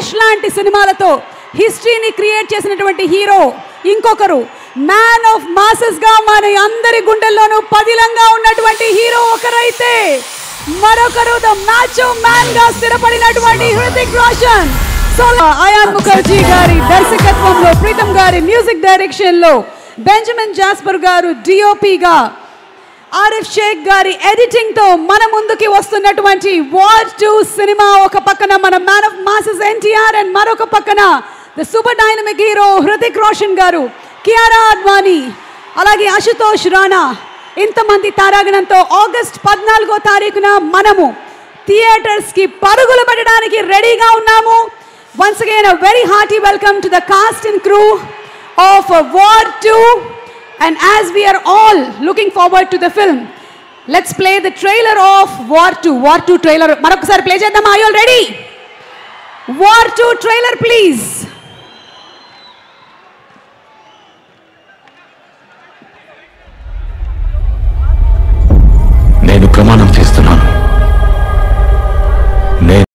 క్రిష్ లాంటి సినిమాలతో హిస్టరీని క్రియేట్ చేసినటువంటి హీరో ఇంకొకరు, మ్యాన్ ఆఫ్ మాసెస్ గా మన అందరి గుండెల్లోనూ పదిలంగా ఉన్నటువంటి హీరో ఒకరైతే మరొకరు ద మ్యాచో మ్యాన్ గా స్థిరపడినటువంటి హృతిక్ రోషన్. అయాన్ ముఖర్జీ గారి దర్శకత్వంలో, ప్రీతం గారి మ్యూజిక్ డైరెక్షన్ లో, బెంజమిన్ జాస్పర్ గారు డిఓపిగా, ఆరిఫ్ షేక్ గారి ఎడిటింగ్ తో మన ముందుకి వస్తున్నటువంటి వార్ 2 సినిమా. ఒక పక్కన మన man of masses NTR and మరొక పక్కన the super dynamic hero Hrithik Roshan గారు, కియారా అద్వానీ, అలాగే అశుతోష్ రాణా, ఇంతమంది తారాగణంతో ఆగస్ట్ 14వ తారీఖున మనము థియేటర్స్ కి పరుగులు పెట్టడానికి రెడీగా ఉన్నాము. Once again, a very hearty welcome to the cast and crew of War 2. And as we are all looking forward to the film, let's play the trailer of War 2. War 2 trailer. Marokasari play cheddam. Are you all ready? War 2 trailer, please. నేను ప్రమాణం